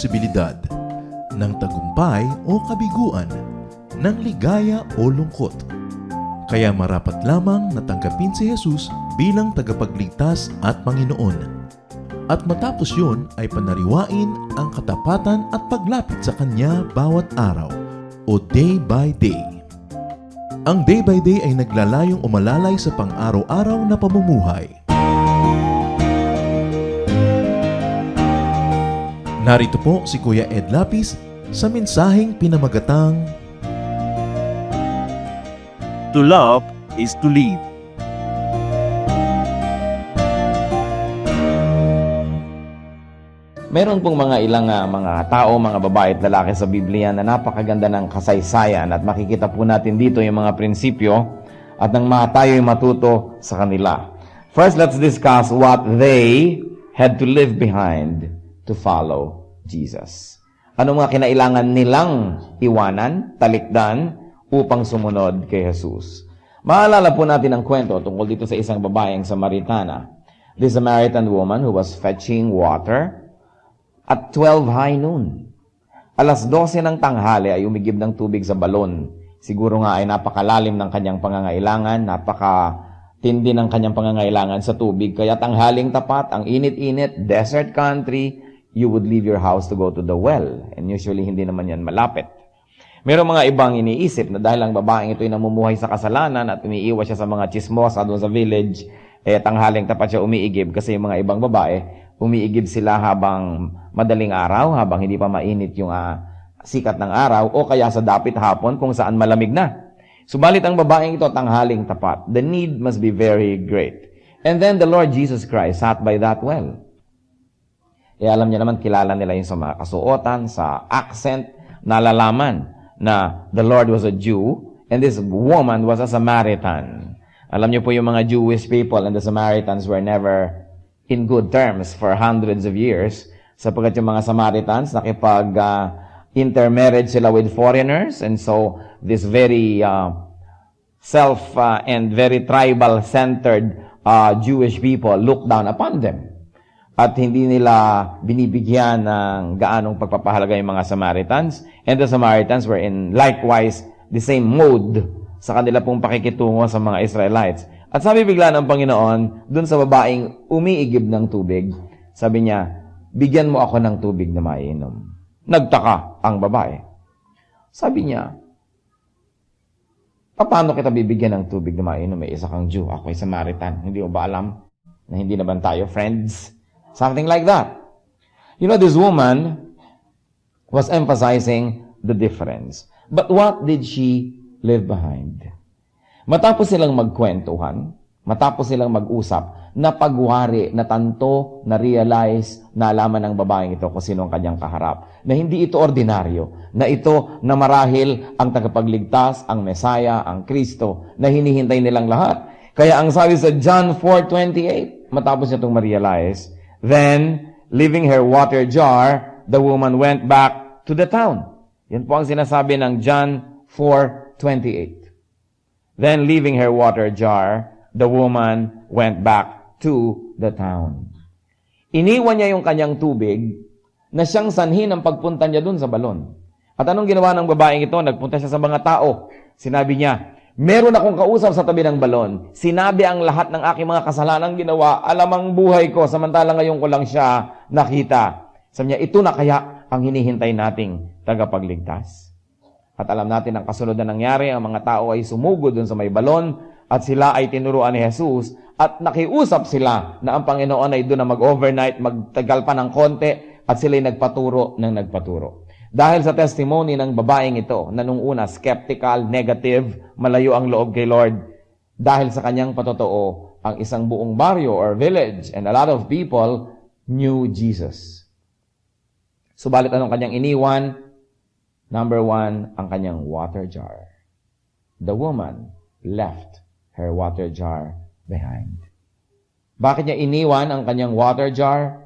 posibilidad ng tagumpay o kabiguan, ng ligaya o lungkot. Kaya marapat lamang natanggapin si Jesus bilang tagapagligtas at Panginoon. At matapos yun ay panariwain ang katapatan at paglapit sa Kanya bawat araw o day by day. Ang day by day ay naglalayong umalalay sa pang-araw-araw na pamumuhay. Narito po si Kuya Ed Lapis sa mensaheng pinamagatang To love is to live. Meron pong mga ilang mga tao, mga babae at lalaki sa Biblia na napakaganda ng kasaysayan at makikita po natin dito yung mga prinsipyo at nang tayo'y matuto sa kanila. First, let's discuss what they had to leave behind to follow Jesus. Ano mga kinailangan nilang iwanan, talikdan, upang sumunod kay Jesus? Maalala po natin ang kwento tungkol dito sa isang babaeng Samaritana. The Samaritan woman who was fetching water at 12 high noon. Alas 12 ng tanghali ay umigib ng tubig sa balon. Siguro nga ay napakalalim ng kanyang pangangailangan, napakatindi ng kanyang pangangailangan sa tubig. Kaya tanghaling tapat, ang init-init, desert country, you would leave your house to go to the well. And usually, hindi naman yan malapit. Merong mga ibang iniisip na dahil ang babaeng ito ay namumuhay sa kasalanan at umiiwas siya sa mga chismosa doon sa village, tanghaling tapat siya umiigib kasi yung mga ibang babae, umiigib sila habang madaling araw, habang hindi pa mainit yung sikat ng araw, o kaya sa dapit hapon kung saan malamig na. Subalit ang babaeng ito tanghaling tapat. The need must be very great. And then the Lord Jesus Christ sat by that well. Alam niya naman, kilala nila yung sa mga kasuotan, sa accent, nalalaman na the Lord was a Jew and this woman was a Samaritan. Alam niyo po yung mga Jewish people and the Samaritans were never in good terms for hundreds of years sapagkat yung mga Samaritans nakipag-intermarriage sila with foreigners, and so this very and very tribal-centered Jewish people looked down upon them. At hindi nila binibigyan ng gaanong pagpapahalaga yung mga Samaritans. And the Samaritans were in likewise the same mode sa kanila pong pakikitungo sa mga Israelites. At sabi bigla ng Panginoon, dun sa babaeng umiigib ng tubig, sabi niya, bigyan mo ako ng tubig na maiinom. Nagtaka ang babae. Sabi niya, paano kita bibigyan ng tubig na maiinom? May isa kang Jew, ako ay Samaritan. Hindi mo ba alam na hindi naman tayo friends? Something like that. You know, this woman was emphasizing the difference. But what did she leave behind? Matapos silang magkwentuhan, matapos silang mag-usap, napagwari, natanto, na-realize, nalaman ng babaeng ito kung sino ang kanyang kaharap. Na hindi ito ordinaryo. Na ito na marahil ang tagapagligtas, ang Mesaya, ang Kristo, na hinihintay nilang lahat. Kaya ang sabi sa John 4:28, matapos niya itong ma-realize, then, leaving her water jar, the woman went back to the town. Yan po ang sinasabi ng John 4:28. Then, leaving her water jar, the woman went back to the town. Iniwan niya yung kanyang tubig na siyang sanhi ng pagpunta niya dun sa balon. At anong ginawa ng babaeng ito? Nagpunta siya sa mga tao. Sinabi niya, meron akong kausap sa tabi ng balon. Sinabi ang lahat ng aking mga kasalanang ginawa. Alam ang buhay ko, samantala ngayon ko lang siya nakita. Sabi niya, ito na kaya ang hinihintay nating tagapagligtas. At alam natin ang kasunod na nangyari, ang mga tao ay sumugod dun sa may balon at sila ay tinuruan ni Jesus at nakiusap sila na ang Panginoon ay doon na mag-overnight, magtagal pa ng konti at sila ay nagpaturo ng nagpaturo. Dahil sa testimony ng babaeng ito, na nung una, skeptical, negative, malayo ang loob kay Lord, dahil sa kanyang patotoo, ang isang buong baryo or village and a lot of people knew Jesus. Subalit anong kanyang iniwan? Number 1, ang kanyang water jar. The woman left her water jar behind. Bakit niya iniwan ang kanyang water jar?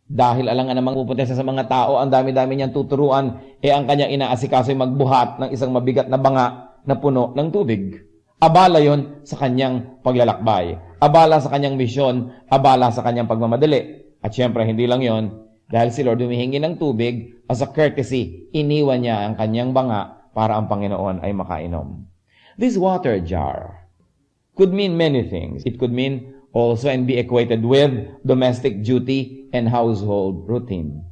Dahil alang namang pupunta siya sa mga tao, ang dami-dami niyang tuturuan, ang kanyang inaasikaso ay magbuhat ng isang mabigat na banga na puno ng tubig. Abala yon sa kanyang paglalakbay. Abala sa kanyang misyon. Abala sa kanyang pagmamadali. At syempre, hindi lang yon, Dahil si Lord humihingi ng tubig, as a courtesy, iniwan niya ang kanyang banga para ang Panginoon ay makainom. This water jar could mean many things. It could mean also and be equated with domestic duty and household routine.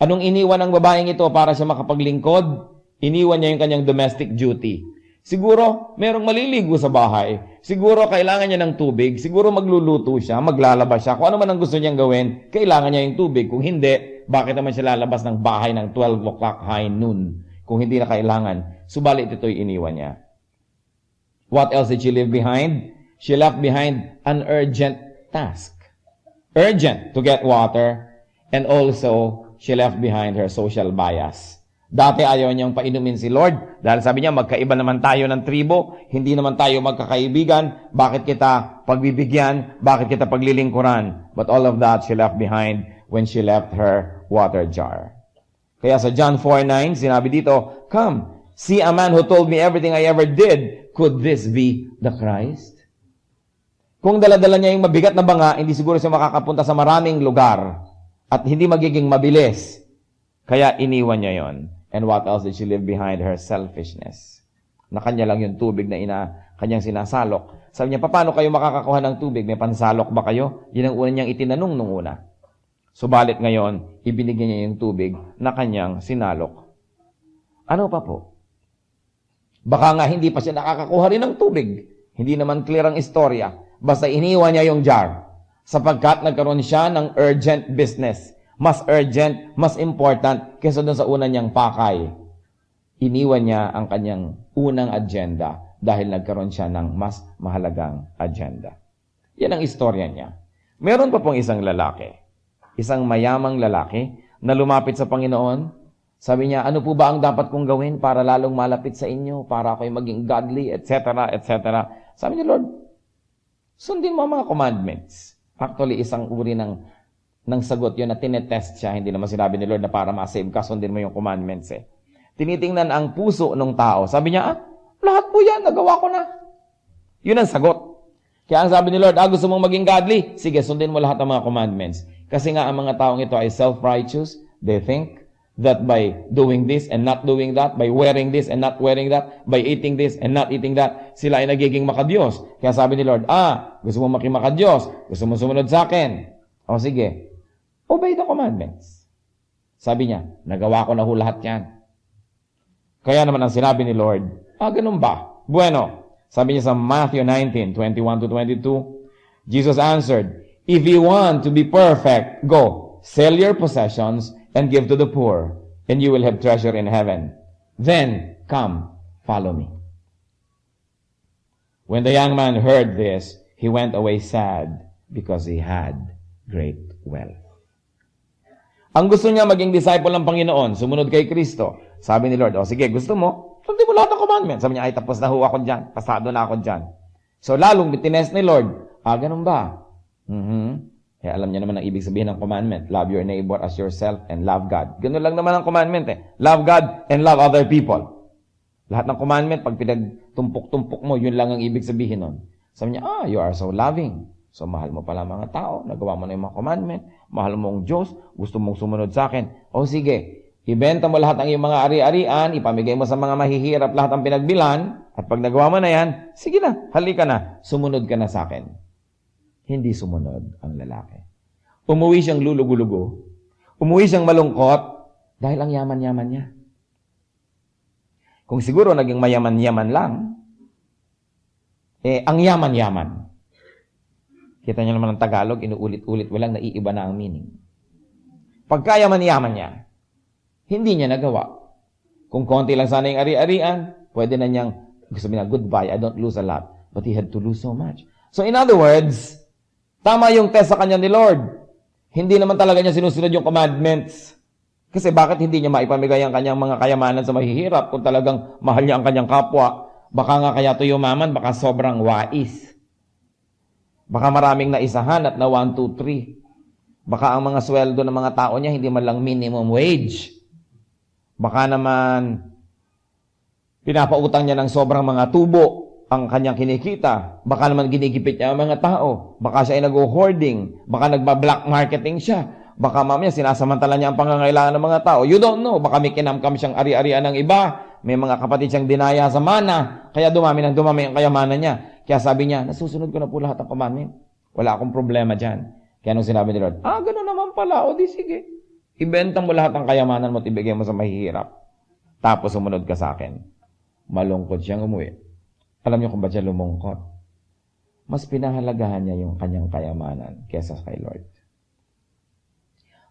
Anong iniwan ng babaeng ito para siya makapaglingkod? Iniwan niya yung kanyang domestic duty. Siguro, merong maliligo sa bahay. Siguro, kailangan niya ng tubig. Siguro, magluluto siya, maglalabas siya. Kung ano man ang gusto niyang gawin, kailangan niya yung tubig. Kung hindi, bakit naman siya lalabas ng bahay ng 12 o'clock high noon? Kung hindi na kailangan. Subalit ito'y iniwan niya. What else did she leave behind? She left behind an urgent task. Urgent to get water. And also, she left behind her social bias. Dati ayaw niyang painumin si Lord dahil sabi niya, magkaiba naman tayo ng tribo, hindi naman tayo magkakaibigan, bakit kita pagbibigyan, bakit kita paglilingkuran? But all of that she left behind when she left her water jar. Kaya sa John 4:9, sinabi dito, "Come, see a man who told me everything I ever did. Could this be the Christ?" Kung dala-dala niya yung mabigat na banga, hindi siguro siya makakapunta sa maraming lugar at hindi magiging mabilis. Kaya iniwan niya yon. And what else did she leave behind? Her selfishness. Na kanya lang yung tubig na kanyang sinasalok. Sabi niya, paano kayo makakakuha ng tubig? May pansalok ba kayo? Yun ang una niyang itinanong nung una. Subalit ngayon, ibinigyan niya yung tubig na kanyang sinalok. Ano pa po? Baka nga hindi pa siya nakakakuha rin ng tubig. Hindi naman clear ang istorya. Basta iniwan niya yung jar. Sapagkat nagkaroon siya ng urgent business. Mas urgent, mas important kaysa doon sa una niyang pakay. Iniwan niya ang kanyang unang agenda dahil nagkaroon siya ng mas mahalagang agenda. Yan ang istorya niya. Meron pa pong isang lalaki, isang mayamang lalaki na lumapit sa Panginoon. Sabi niya, ano po ba ang dapat kong gawin para lalong malapit sa inyo, para ako'y maging godly, etc., etc. Sabi niya, Lord, sundin mo ang mga commandments. Actually, isang uri ng sagot yun na tinetest siya. Hindi naman sinabi ni Lord na para ma-save ka, sundin mo yung commandments eh. Tinitingnan ang puso ng tao. Sabi niya, lahat po yan, nagawa ko na. Yun ang sagot. Kaya ang sabi ni Lord, gusto mong maging godly? Sige, sundin mo lahat ng mga commandments. Kasi nga ang mga taong ito ay self-righteous. They think that by doing this and not doing that, by wearing this and not wearing that, by eating this and not eating that, sila ay nagiging makadiyos. Kaya sabi ni Lord, gusto mong maging makadiyos? Gusto mong sumunod sa akin? O sige, obey the commandments. Sabi niya, nagawa ko na ho lahat yan. Kaya naman ang sinabi ni Lord, ganun ba? Bueno, sabi niya sa Matthew 19:21-22, Jesus answered, if you want to be perfect, go, sell your possessions and give to the poor, and you will have treasure in heaven. Then, come, follow me. When the young man heard this, he went away sad because he had great wealth. Ang gusto niya maging disciple ng Panginoon, sumunod kay Kristo. Sabi ni Lord, sige, gusto mo? Sundin mo lahat ng commandments. Sabi niya, tapos na ho ako dyan. Pasado na ako dyan. So, lalong tinest ni Lord, ganun ba? Kaya alam niya naman ang ibig sabihin ng commandment. Love your neighbor as yourself and love God. Ganun lang naman ang commandment eh. Love God and love other people. Lahat ng commandment, pag pinagtumpok-tumpok mo, yun lang ang ibig sabihin nun. Sabi niya, you are so loving. So, mahal mo pala mga tao, nagawa mo na yung mga commandment, mahal mo ang Diyos, gusto mong sumunod sa akin. O sige, ibenta mo lahat ng iyong mga ari-arian, ipamigay mo sa mga mahihirap lahat ang pinagbilan, at pag nagawa mo na yan, sige na, halika na, sumunod ka na sa akin. Hindi sumunod ang lalaki. Umuwi siyang lulugo-lugo, umuwi siyang malungkot, dahil ang yaman-yaman niya. Kung siguro naging mayaman-yaman lang, ang yaman-yaman. Kita niyo naman ang Tagalog, inuulit-ulit, walang naiiba na ang meaning. Pagkayaman-yaman niya, hindi niya nagawa. Kung konti lang sana yung ari-arian, pwede na niyang, gusto niya, goodbye, I don't lose a lot. But he had to lose so much. So in other words, tama yung test sa kanya ni Lord. Hindi naman talaga niya sinusunod yung commandments. Kasi bakit hindi niya maipamigay ang kanyang mga kayamanan sa mahihirap kung talagang mahal niya ang kanyang kapwa? Baka nga kaya to yumaman, baka sobrang wais. Baka maraming naisahan at na 1, 2, 3. Baka ang mga sweldo ng mga tao niya hindi man lang minimum wage. Baka naman pinapautang niya ng sobrang mga tubo ang kanyang kinikita. Baka naman ginigipit niya ang mga tao. Baka siya ay nag-hoarding. Baka nagba-black marketing siya. Baka mamaya sinasamantala niya ang pangangailangan ng mga tao. You don't know. Baka may kinamkam siyang ari-arian ng iba. May mga kapatid siyang dinaya sa mana. Kaya dumami ng dumami ang kayamanan niya. Kaya sabi niya, nasusunod ko na po lahat ng commandment. Wala akong problema dyan. Kaya nung sinabi ni Lord, gano'n naman pala. O di sige. Ibenta mo lahat ng kayamanan mo at ibigay mo sa mahihirap. Tapos sumunod ka sa akin. Malungkot siyang umuwi. Alam niyo kung ba't siya lumungkot? Mas pinahalagahan niya yung kanyang kayamanan kesa kay Lord.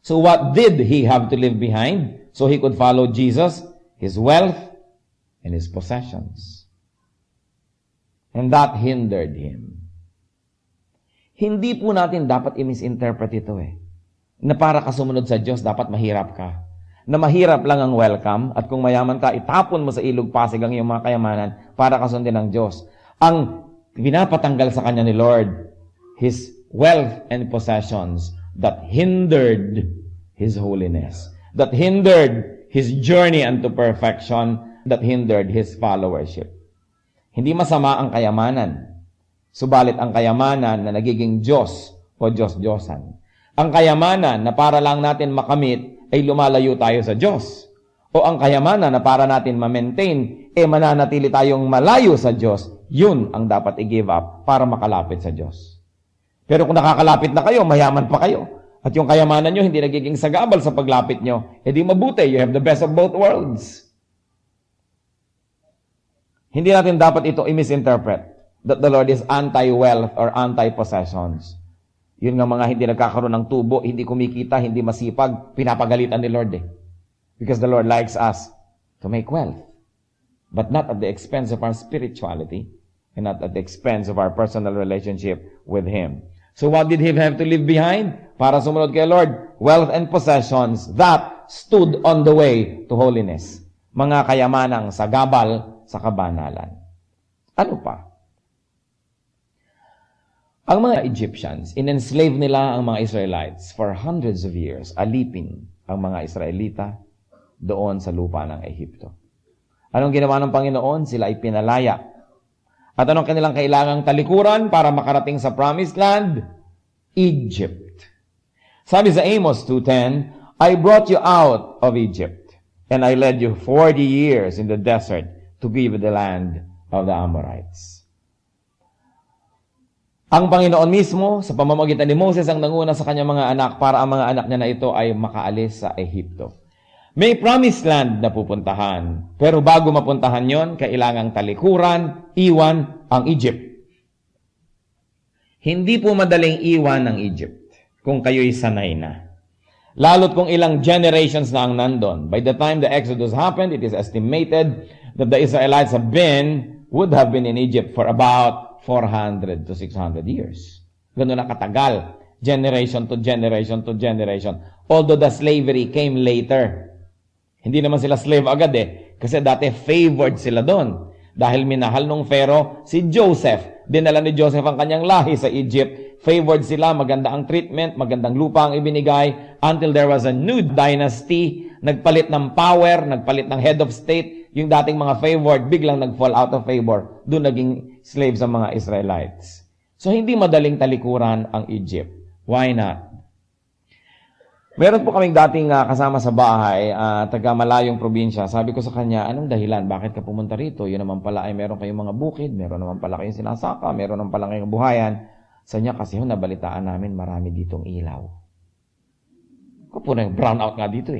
So what did he have to leave behind so he could follow Jesus? His wealth and his possessions. And that hindered him. Hindi po natin dapat i-misinterpret ito na para ka sumunod sa Diyos, dapat mahirap ka. Na mahirap lang ang welcome at kung mayaman ka, itapon mo sa ilog pasig ang iyong mga kayamanan para kasundin ng Diyos. Ang pinapatanggal sa kanya ni Lord, his wealth and possessions that hindered his holiness, that hindered his journey unto perfection, that hindered his followership. Hindi masama ang kayamanan, subalit ang kayamanan na nagiging Diyos o Diyos-Diyosan. Ang kayamanan na para lang natin makamit ay lumalayo tayo sa Diyos. O ang kayamanan na para natin ma-maintain, mananatili tayong malayo sa Diyos, yun ang dapat i-give up para makalapit sa Diyos. Pero kung nakakalapit na kayo, mayaman pa kayo, at yung kayamanan nyo hindi nagiging sagabal sa paglapit nyo, di mabuti, you have the best of both worlds. Hindi natin dapat ito i-misinterpret that the Lord is anti-wealth or anti-possessions. Yun nga mga hindi nagkakaroon ng tubo, hindi kumikita, hindi masipag, pinapagalitan ni Lord Because the Lord likes us to make wealth, but not at the expense of our spirituality and not at the expense of our personal relationship with Him. So what did He have to leave behind? Para sumunod kay Lord, wealth and possessions that stood on the way to holiness. Mga kayamanang sagabal sa kabanalan. Ano pa? Ang mga Egyptians, in-enslave nila ang mga Israelites for hundreds of years, alipin ang mga Israelita doon sa lupa ng Ehipto. Anong ginawa ng Panginoon? Sila ay pinalaya. At anong kanilang kailangang talikuran para makarating sa Promised Land? Egypt. Sabi sa Amos 2:10, I brought you out of Egypt, and I led you 40 years in the desert to give the land of the Amorites. Ang Panginoon mismo, sa pamamagitan ni Moses, ang nanguna sa kanyang mga anak para ang mga anak niya na ito ay makaalis sa Ehipto. May promised land na pupuntahan, pero bago mapuntahan yon, kailangang talikuran, iwan ang Egypt. Hindi po madaling iwan ang Egypt kung kayo'y sanay na. Lalo't kung ilang generations na ang nandun. By the time the Exodus happened, it is estimated that the Israelites would have been in Egypt for about 400 to 600 years. Ganun na katagal. Generation to generation to generation. Although the slavery came later. Hindi naman sila slave agad Kasi dati favored sila doon. Dahil minahal nung Pharaoh si Joseph. Dinala ni Joseph ang kanyang lahi sa Egypt. Favored sila, maganda ang treatment, magandang lupa ang ibinigay. Until there was a new dynasty. Nagpalit ng power, nagpalit ng head of state. Yung dating mga favored, biglang nag-fall out of favor. Doon naging slaves ang mga Israelites. So, hindi madaling talikuran ang Egypt. Why not? Meron po kaming dating kasama sa bahay, taga malayong probinsya. Sabi ko sa kanya, anong dahilan? Bakit ka pumunta rito? Yun naman pala ay meron kayong mga bukid, meron naman pala kayong sinasaka, meron naman pala kayong buhayan. Sa niya kasi nabalitaan namin marami ditong ilaw. Kapo na yung brown out nga dito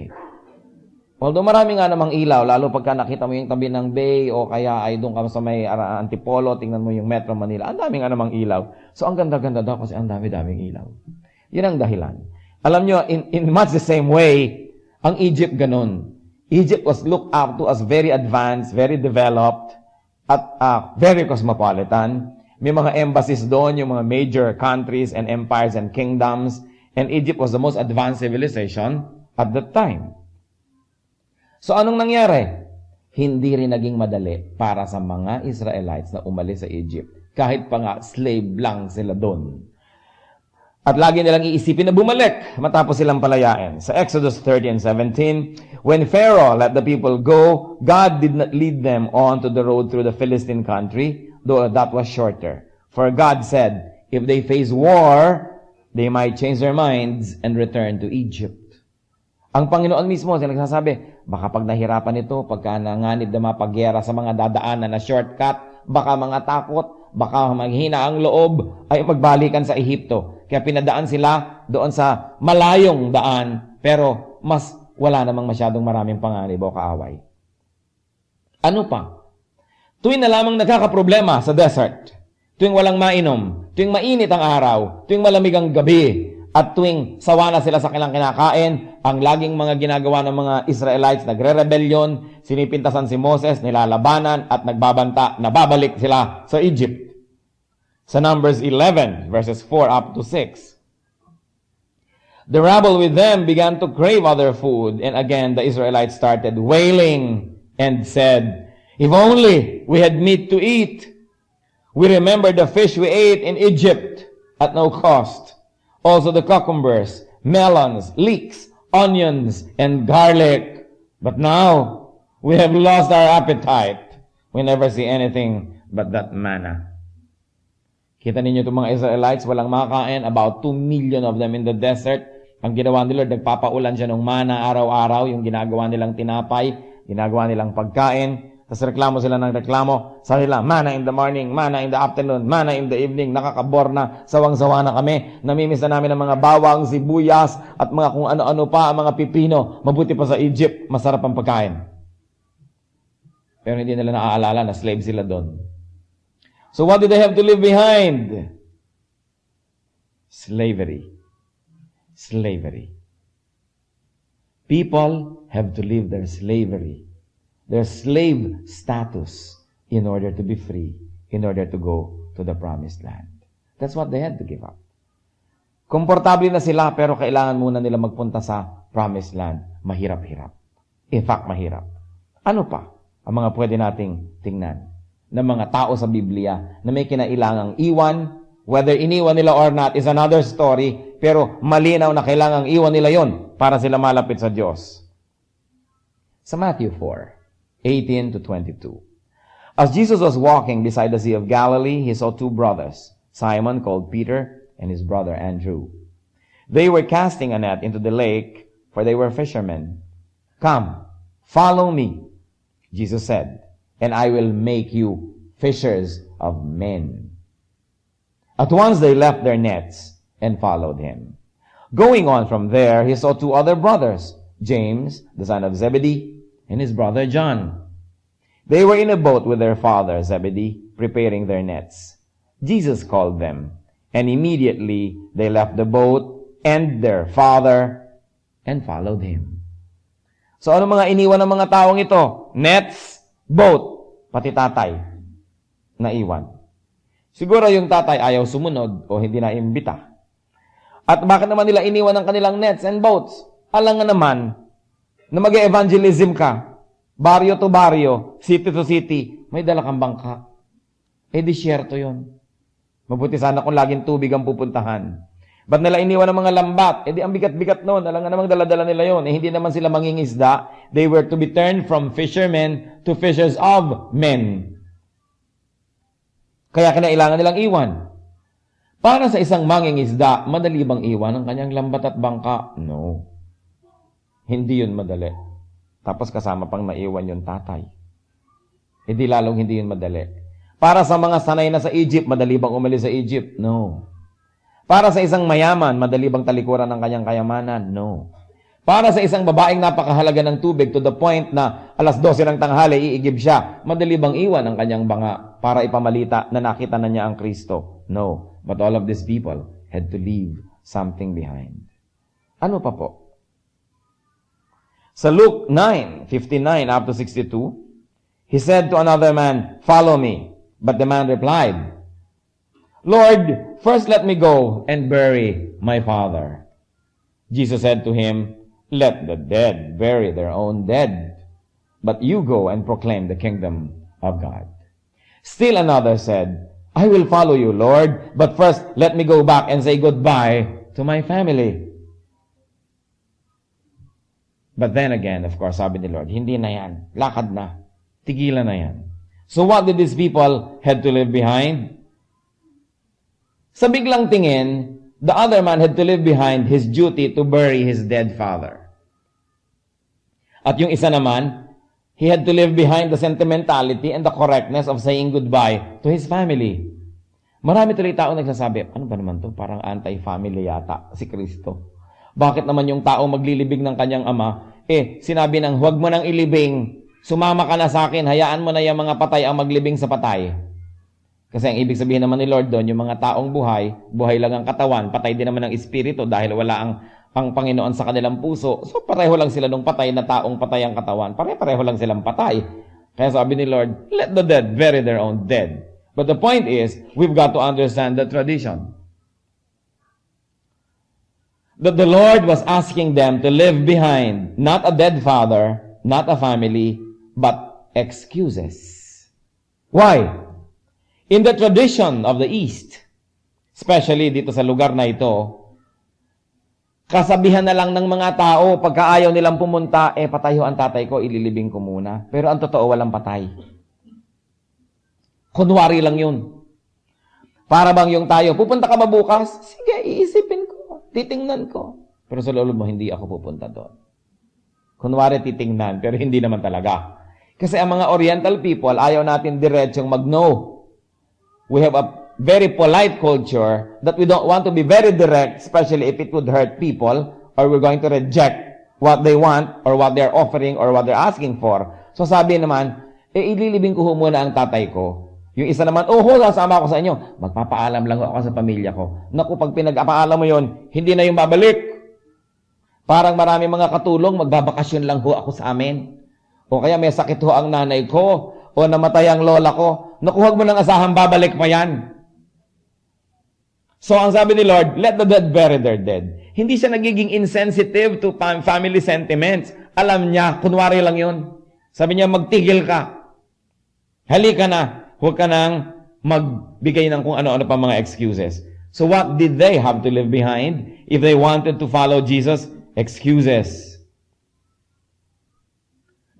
Although marami nga namang ilaw, lalo pagka nakita mo yung tabi ng bay o kaya ay doon ka sa may Antipolo, tingnan mo yung Metro Manila, ang dami nga namang ilaw. So ang ganda-ganda daw kasi ang dami-daming ilaw. Yun ang dahilan. Alam nyo, in much the same way, ang Egypt ganun. Egypt was looked up to as very advanced, very developed, at very cosmopolitan. May mga embassies doon, yung mga major countries and empires and kingdoms, and Egypt was the most advanced civilization at that time. So anong nangyari? Hindi rin naging madali para sa mga Israelites na umalis sa Egypt. Kahit pa nga slave lang sila doon. At lagi nilang iisipin na bumalik matapos silang palayain. Sa Exodus 30 and 17, when Pharaoh let the people go, God did not lead them on to the road through the Philistine country, though that was shorter. For God said, if they face war, they might change their minds and return to Egypt. Ang Panginoon mismo, sila nagsasabi, baka pag nahirapan ito, pagka nanganib na mapagyera sa mga dadaanan na shortcut, baka mga takot, baka maghina ang loob, ay magbalikan sa Ehipto. Kaya pinadaan sila doon sa malayong daan, pero mas wala namang masyadong maraming panganib o kaaway. Ano pa? Tuwing na lamang nagkakaproblema sa desert, tuwing walang mainom, tuwing mainit ang araw, tuwing malamig ang gabi, at tuwing sawa na sila sa kanilang kinakain, ang laging mga ginagawa ng mga Israelites, nagre-rebellion, sinipintasan si Moses, nilalabanan, at nagbabanta, nababalik sila sa Egypt. Sa Numbers 11, verses 4 up to 6. The rabble with them began to crave other food, and again the Israelites started wailing and said, "If only we had meat to eat. We remember the fish we ate in Egypt at no cost. Also the cucumbers, melons, leeks, onions, and garlic. But now we have lost our appetite. We never see anything but that manna." Kita ninyo itong mga Israelites, walang makakain, about 2 million of them in the desert. Ang ginawa ni Lord, nagpapaulan siya ng mana araw-araw, yung ginagawa nilang tinapay, ginagawa nilang pagkain. Tapos reklamo sila ng reklamo. Sabi nila, mana in the morning, mana in the afternoon, mana in the evening. Nakakabor na, sawang-sawa na kami. Namimiss na namin ang mga bawang, sibuyas, at mga kung ano-ano pa, ang mga pipino. Mabuti pa sa Egypt, masarap ang pagkain. Pero hindi nila naaalala na slave sila doon. So what did they have to leave behind? Slavery. Slavery. People have to leave their slavery, their slave status, in order to be free, in order to go to the promised land. That's what they had to give up. Komportable na sila, pero kailangan muna nila magpunta sa promised land. Mahirap-hirap. In fact, mahirap. Ano pa ang mga pwede nating tingnan ng mga tao sa Biblia na may kinailangang iwan? Whether iniwan nila or not is another story, pero malinaw na kailangang iwan nila yon para sila malapit sa Diyos. Sa Matthew 4:18 to 22. As Jesus was walking beside the Sea of Galilee, he saw 2 brothers, Simon called Peter and his brother Andrew. They were casting a net into the lake, for they were fishermen. "Come, follow me," Jesus said, "and I will make you fishers of men." At once they left their nets and followed him. Going on from there, he saw 2 other brothers, James, the son of Zebedee, and his brother John. They were in a boat with their father Zebedee, preparing their nets. Jesus called them, and immediately they left the boat and their father and followed him. So ano mga iniwan ng mga taong ito? Nets, boat, pati tatay, naiwan. Siguro yung tatay ayaw sumunod o hindi na imbita. At bakit naman nila iniwan ang kanilang nets and boats? Alam nga naman na mag-evangelism ka, baryo to baryo, city to city, may dala kang bangka. Disyerto yun. Mabuti sana kung laging tubig ang pupuntahan. Ba't nila iniwan ang mga lambat? Ang bigat-bigat noon. Alam nga namang dala-dala nila yun. Hindi naman sila mangingisda. They were to be turned from fishermen to fishers of men. Kaya kinailangan nilang iwan. Para sa isang mangingisda, madali bang iwan ang kanyang lambat at bangka? No. Hindi yun madali. Tapos kasama pang maiwan yung tatay. Lalong hindi yun madali. Para sa mga sanay na sa Egypt, madali bang umalis sa Egypt? No. Para sa isang mayaman, madali bang talikuran ang kanyang kayamanan? No. Para sa isang babaeng napakahalaga ng tubig to the point na 12:00 ng tanghali, iigib siya, madali bang iwan ang kanyang banga para ipamalita na nakita na niya ang Kristo? No. But all of these people had to leave something behind. Ano pa po? Sa Luke 9:59 up to 62, he said to another man, "Follow me." But the man replied, "Lord, first let me go and bury my father." Jesus said to him, "Let the dead bury their own dead, but you go and proclaim the kingdom of God." Still another said, "I will follow you, Lord, but first let me go back and say goodbye to my family." But then again, of course, sabi ni Lord, hindi na yan. Lakad na. Tigilan na yan. So what did these people had to leave behind? Sa biglang tingin, The other man had to leave behind his duty to bury his dead father. At yung isa naman, he had to leave behind the sentimentality and the correctness of saying goodbye to his family. Marami tuloy tao nagsasabi, ano ba naman to? Parang anti-family yata si Kristo. Bakit naman yung tao maglilibing ng kanyang ama? Sinabi ng huwag mo nang ilibing, sumama ka na sa akin, hayaan mo na yung mga patay ang maglibing sa patay. Kasi ang ibig sabihin naman ni Lord doon, yung mga taong buhay, buhay lang ang katawan, patay din naman ang espiritu dahil wala ang Panginoon sa kanilang puso. So pareho lang sila nung patay na taong patay ang katawan. Pareho lang silang patay. Kaya sabi ni Lord, let the dead bury their own dead. But the point is, we've got to understand the tradition. That the Lord was asking them to leave behind not a dead father, not a family, but excuses. Why? In the tradition of the East, especially dito sa lugar na ito, kasabihan na lang ng mga tao, pagka ayaw nilang pumunta, patay ho ang tatay ko, ililibing ko muna. Pero ang totoo, walang patay. Kunwari lang yun. Para bang yung tayo, pupunta ka ba bukas? Sige, iisipin ko, titingnan ko. Pero sa loob mo, hindi ako pupunta doon. Kunwari titingnan, pero hindi naman talaga. Kasi ang mga Oriental people, ayaw natin diretsyong mag-no. We have a very polite culture that we don't want to be very direct, especially if it would hurt people, or we're going to reject what they want, or what they're offering, or what they're asking for. So sabi naman, ililibing ko muna ang tatay ko. Yung isa naman, sasama ako sa inyo. Magpapaalam lang ako sa pamilya ko. Naku, pag pinag-apaalam mo yon, hindi na yung babalik. Parang marami mga katulong, magbabakasyon lang ho ako sa amin. O kaya may sakit ho ang nanay ko, o namatay ang lola ko. Naku, huwag mo nang asahan, babalik pa yan. So, ang sabi ni Lord, let the dead bury their dead. Hindi siya nagiging insensitive to family sentiments. Alam niya, kunwari lang yun. Sabi niya, magtigil ka. Halika na. Huwag ka nang magbigay ng kung ano-ano pa mga excuses. So what did they have to leave behind if they wanted to follow Jesus? Excuses.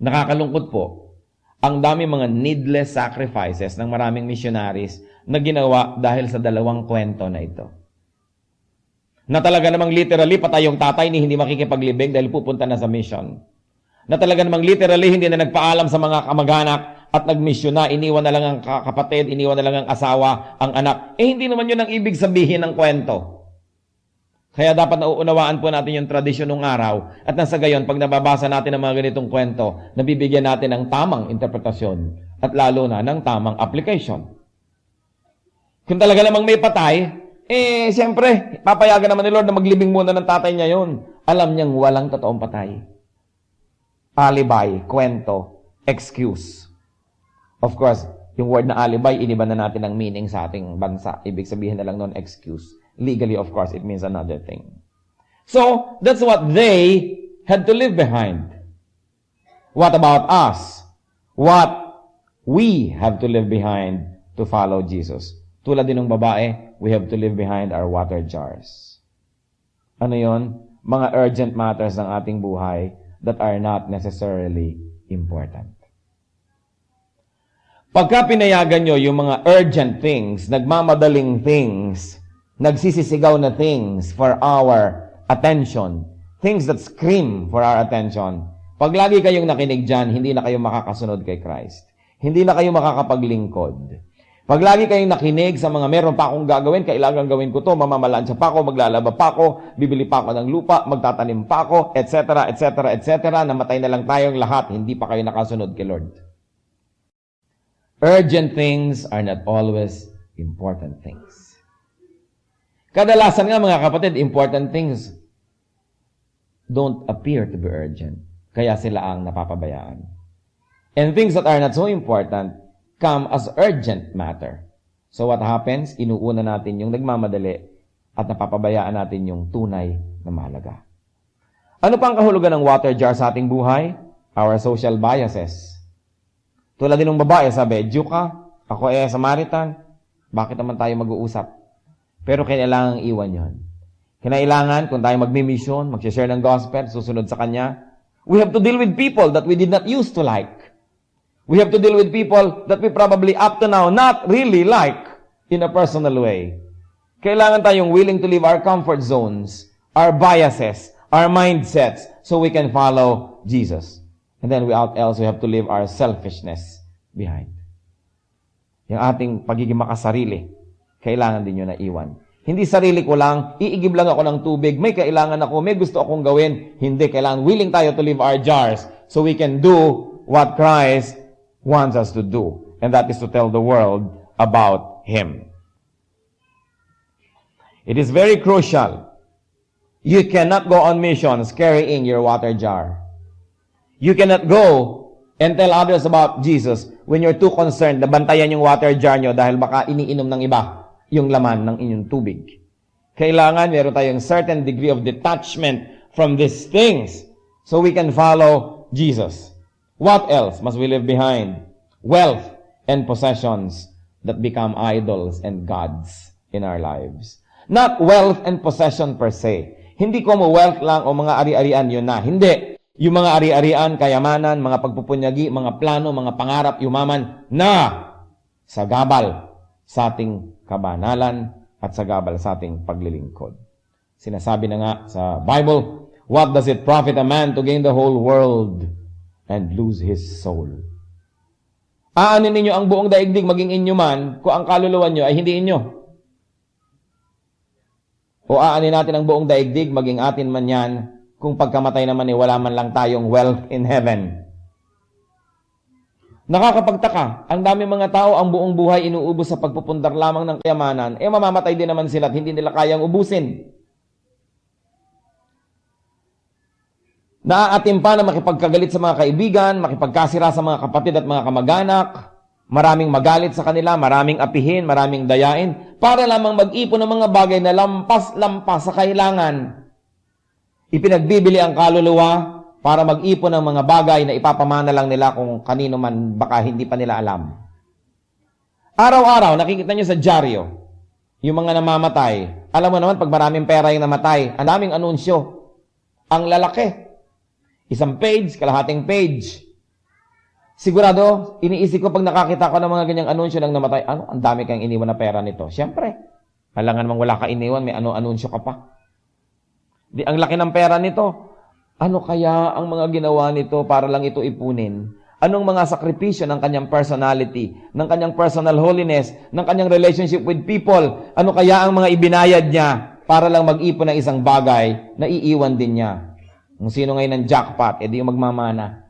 Nakakalungkot po. Ang dami mga needless sacrifices ng maraming missionaries na ginawa dahil sa dalawang kwento na ito. Na talaga namang literally, patay yung tatay ni hindi makikipaglibing dahil pupunta na sa mission. Na talaga namang literally, hindi na nagpaalam sa mga kamag-anak at nag-mission na, iniwan na lang ang kapatid, iniwan na lang ang asawa, ang anak. Hindi naman yun ang ibig sabihin ng kwento. Kaya dapat nauunawaan po natin yung tradisyon ng araw at nasa gayon, pag nababasa natin ang mga ganitong kwento, nabibigyan natin ng tamang interpretasyon at lalo na ng tamang application. Kung talaga namang may patay, siyempre, papayagan naman ni Lord na maglibing muna ng tatay niya yun. Alam niyang walang totoong patay. Alibi, kwento, excuse. Of course, yung word na alibi, iniba na natin ang meaning sa ating bansa. Ibig sabihin na lang nun, excuse. Legally, of course, it means another thing. So, that's what they had to leave behind. What about us? What we have to leave behind to follow Jesus? Tulad din ng babae, we have to leave behind our water jars. Ano yon? Mga urgent matters ng ating buhay that are not necessarily important. Pagka pinayagan nyo yung mga urgent things, nagmamadaling things, nagsisisigaw na things for our attention, things that scream for our attention, pag lagi kayong nakinig dyan, hindi na kayo makakasunod kay Christ. Hindi na kayo makakapaglingkod. Pag lagi kayong nakinig sa mga meron pa akong gagawin, kailangan gawin ko to, mamamalansya pa ako, maglalaba pa ako, bibili pa ako ng lupa, magtatanim pa ako, etc., etc., etc., namatay na lang tayong lahat, hindi pa kayo nakasunod kay Lord. Urgent things are not always important things. Kadalasan nga mga kapatid, important things don't appear to be urgent. Kaya sila ang napapabayaan. And things that are not so important come as urgent matter. So what happens? Inuuna natin yung nagmamadali at napapabayaan natin yung tunay na mahalaga. Ano pa ang kahulugan ng water jar sa ating buhay? Our social biases. Tulad din ng babae, sabi, Jew ka, ako Samaritan, bakit naman tayo mag-uusap? Pero kailangan iwan yon. Kailangan, kung tayo magmi-mission, mag-share ng gospel, susunod sa Kanya, we have to deal with people that we did not used to like. We have to deal with people that we probably up to now not really like in a personal way. Kailangan tayong willing to leave our comfort zones, our biases, our mindsets, so we can follow Jesus. And then without else, we have to leave our selfishness behind. Yung ating pagiging makasarili, kailangan din yun na iwan. Hindi sarili ko lang, iigib lang ako ng tubig, may kailangan ako, may gusto akong gawin. Hindi, kailangan willing tayo to leave our jars so we can do what Christ wants us to do. And that is to tell the world about Him. It is very crucial. You cannot go on missions carrying your water jar. You cannot go and tell others about Jesus when you're too concerned na bantayan yung water jar nyo dahil baka iniinom ng iba yung laman ng inyong tubig. Kailangan meron tayong certain degree of detachment from these things so we can follow Jesus. What else must we leave behind? Wealth and possessions that become idols and gods in our lives. Not wealth and possession per se. Hindi ko mo wealth lang o mga ari-arian yun na. Hindi. Yung mga ari-arian, kayamanan, mga pagpupunyagi, mga plano, mga pangarap, yumaman na sagabal sa ating kabanalan at sagabal sa ating paglilingkod. Sinasabi na nga sa Bible, what does it profit a man to gain the whole world and lose his soul? Aanin ninyo ang buong daigdig maging inyo man kung ang kaluluwa nyo ay hindi inyo. O aanin natin ang buong daigdig maging atin man yan kung pagkamatay naman wala man lang tayong wealth in heaven. Nakakapagtaka, ang dami mga tao ang buong buhay inuubos sa pagpupundar lamang ng kayamanan, mamamatay din naman sila at hindi nila kayang ubusin. Naaatim pa na makipagkagalit sa mga kaibigan, makipagkasira sa mga kapatid at mga kamag-anak, maraming magalit sa kanila, maraming apihin, maraming dayain, para lamang mag-ipon ng mga bagay na lampas-lampas sa kailangan. Ipinagbibili ang kaluluwa para mag-ipon ng mga bagay na ipapamana lang nila kung kanino man baka hindi pa nila alam. Araw-araw, nakikita nyo sa dyaryo, yung mga namamatay. Alam mo naman, pag maraming pera yung namatay, ang daming anunsyo. Ang lalaki. Isang page, kalahating page. Sigurado, iniisip ko pag nakakita ko ng mga ganyang anunsyo ng namatay, ang dami kang iniwan na pera nito. Siyempre, alangan mang wala ka iniwan, may anunsyo ka pa. Di, ang laki ng pera nito. Ano kaya ang mga ginawa nito para lang ito ipunin? Anong mga sakripisyo ng kanyang personality, ng kanyang personal holiness, ng kanyang relationship with people? Ano kaya ang mga ibinayad niya para lang mag-ipon ng isang bagay na iiwan din niya? Kung sino ngayon ng jackpot, edi yung magmamana.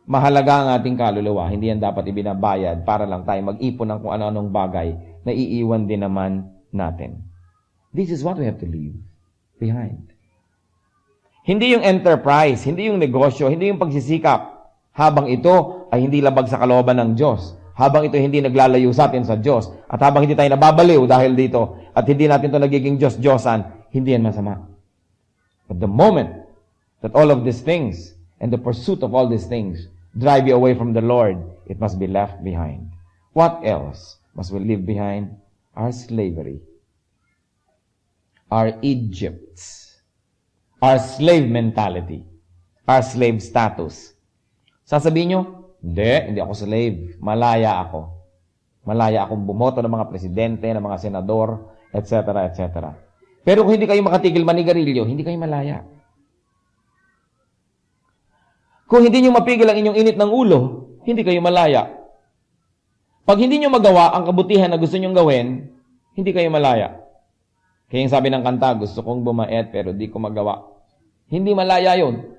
Mahalaga ang ating kaluluwa. Hindi yan dapat ibinabayad para lang tayo mag-ipon ng kung ano-anong bagay na iiwan din naman natin. This is what we have to leave behind. Hindi yung enterprise, hindi yung negosyo, hindi yung pagsisikap. Habang ito ay hindi labag sa kalooban ng Diyos. Habang ito hindi naglalayo sa atin sa Diyos. At habang hindi tayo nababaliw dahil dito, at hindi natin ito nagiging Diyos-Diyosan, hindi yan masama. But the moment that all of these things and the pursuit of all these things drive you away from the Lord, it must be left behind. What else must we leave behind? Our slavery, our Egypts, our slave mentality, our slave status. Sasabihin nyo, hindi ako slave. Malaya ako. Malaya akong bumoto ng mga presidente, ng mga senador, etc., etc. Pero kung hindi kayo makatigil manigarilyo, hindi kayo malaya. Kung hindi nyo mapigil ang inyong init ng ulo, hindi kayo malaya. Pag hindi nyo magawa ang kabutihan na gusto nyong gawin, hindi kayo malaya. Kaya yung sabi ng kanta, gusto kong bumait pero di ko magawa. Hindi malaya yun.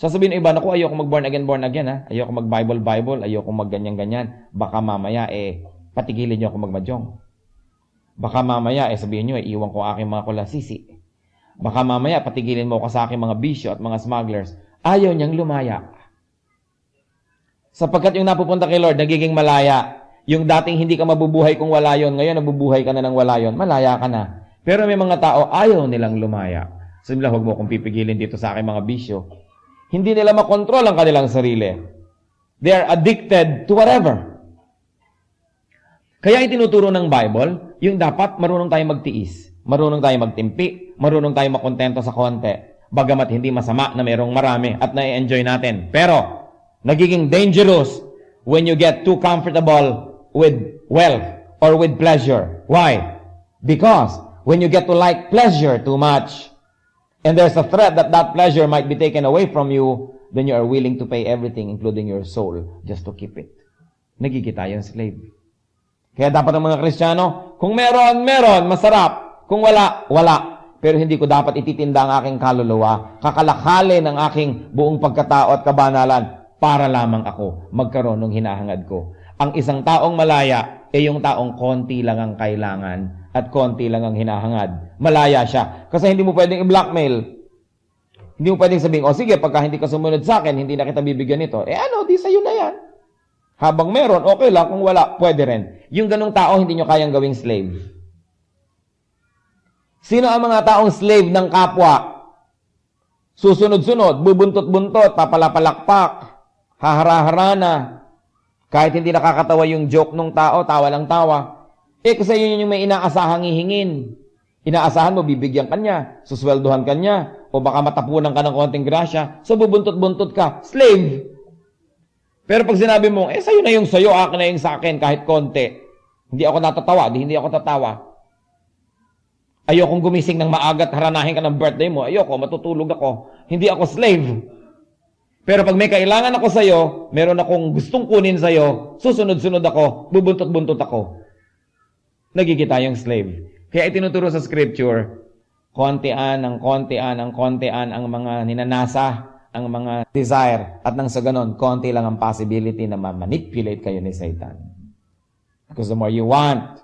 Sasabihin ng iba, naku, ayoko mag-born again, ha? Ayoko mag-Bible, ayoko mag-ganyan-ganyan. Baka mamaya, patigilin nyo ako magmadyong. Baka mamaya, sabihin nyo, iwan ko aking mga kulasisi. Baka mamaya, patigilin mo ako sa aking mga bisyo at mga smugglers. Ayaw niyang lumaya. Sapagkat yung napupunta kay Lord, nagiging malaya. Yung dating hindi ka mabubuhay kung wala yon, ngayon nabubuhay ka na ng wala yon, malaya ka na. Pero may mga tao, ayaw nilang lumaya. Sabi nila, huwag mo akong pipigilin dito sa aking mga bisyo. Hindi nila makontrol ang kanilang sarili. They are addicted to whatever. Kaya itinuturo ng Bible, yung dapat marunong tayo magtiis, marunong tayo magtimpi, marunong tayo makontento sa konti, bagamat hindi masama na mayroong marami at na-enjoy natin. Pero, nagiging dangerous when you get too comfortable with wealth or with pleasure. Why? Because when you get to like pleasure too much, and there's a threat that that pleasure might be taken away from you, then you are willing to pay everything, including your soul, just to keep it. Nagiging tayong slave. Kaya dapat ang mga Kristiyano, kung meron, masarap. Kung wala, wala. Pero hindi ko dapat ititinda ang aking kaluluwa, kakalakhalin ang aking buong pagkatao at kabanalan para lamang ako magkaroon ng hinahangad ko. Ang isang taong malaya ay yung taong konti lang ang kailangan at konti lang ang hinahangad. Malaya siya. Kasi hindi mo pwedeng i-blackmail. Hindi mo pwedeng sabihin, o sige, pagka hindi ka sumunod sa akin, hindi na kita bibigyan nito. Di sa'yo na yan. Habang meron, okay lang. Kung wala, pwede rin. Yung ganong tao, hindi nyo kayang gawing slave. Sino ang mga taong slave ng kapwa? Susunod-sunod, bubuntot-buntot, papalapalakpak, hahara-harana. Kahit hindi nakakatawa yung joke ng tao, tawa lang tawa. Kasi yun yung may inaasahang hihingin. Inaasahan mo, bibigyan ka niya, susweldohan ka niya, o baka matapunan ka ng konting grasya, so bubuntot-buntot ka. Slave! Pero pag sinabi mo, sa'yo na yung sa'yo, akin na yung sa akin, kahit konti. Hindi ako natatawa, hindi ako tatawa. Ayokong gumising ng maaga at haranahin ka ng birthday mo. Ayoko, matutulog ako. Hindi ako slave. Pero pag may kailangan ako sa'yo, meron akong gustong kunin sa'yo, susunod-sunod ako, bubuntot-buntot ako. Nagiging tayong slave. Kaya itinuturo sa scripture, kontian ang mga ninanasa, ang mga desire, at nang sa ganon, konti lang ang possibility na ma-manipulate kayo ni Satan. Because the more you want,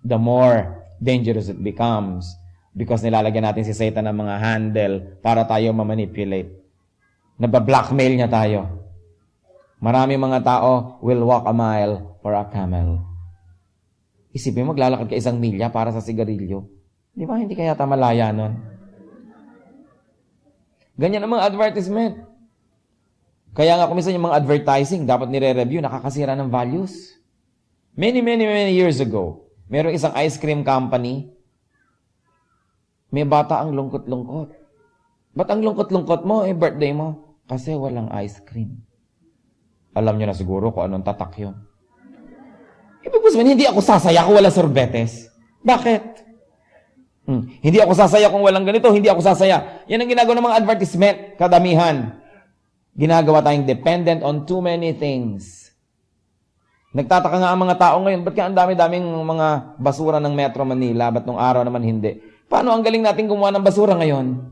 the more dangerous it becomes. Because nilalagyan natin si Satan ng mga handle para tayo ma-manipulate. Nabablackmail niya tayo. Maraming mga tao will walk a mile for a camel. Isipin mo, maglalakad ka 1 milya para sa sigarilyo. Di ba? Hindi kaya malaya nun. Ganyan ang mga advertisement. Kaya nga kuminsan yung mga advertising, dapat nire-review, nakakasira ng values. Many years ago, merong isang ice cream company, may bata ang lungkot-lungkot. Ba't ang lungkot-lungkot mo? Birthday mo. Kasi walang ice cream. Alam nyo na siguro kung anong tatak yun. Ibig sabihin, hindi ako sasaya kung wala sorbetes. Bakit? Hindi ako sasaya kung walang ganito, hindi ako sasaya. Yan ang ginagawa ng mga advertisement, kadamihan. Ginagawa tayong dependent on too many things. Nagtataka nga ang mga tao ngayon, ba't kaya ang dami-daming mga basura ng Metro Manila, ba't nung araw naman hindi? Paano ang galing natin gumawa ng basura ngayon?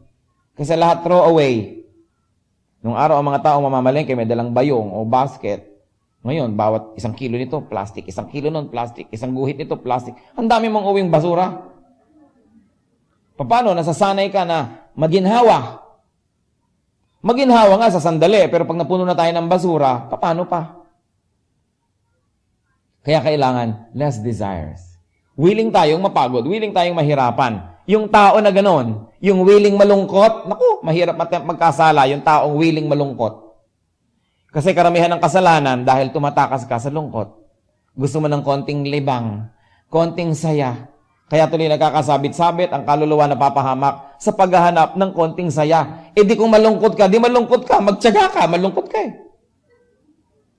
Kasi lahat throw away. Nung araw ang mga tao mamamalengke, may dalang bayong o basket. Ngayon, bawat 1 kilo nito, plastic. 1 kilo nun, plastic. 1 guhit nito, plastic. Ang dami mong uwing basura. Paano? Nasasanay ka na maginhawa. Maginhawa nga sa sandali, pero pag napuno na tayo ng basura, paano pa? Kaya kailangan less desires. Willing tayong mapagod, willing tayong mahirapan. Yung tao na ganon, yung willing malungkot, naku, mahirap magkasala, yung taong willing malungkot. Kasi karamihan ng kasalanan, dahil tumatakas ka sa lungkot, gusto mo ng konting libang, konting saya. Kaya tuloy nagkakasabit-sabit, ang kaluluwa napapahamak sa paghahanap ng konting saya. Di kung malungkot ka, magtiyaga ka, malungkot ka eh.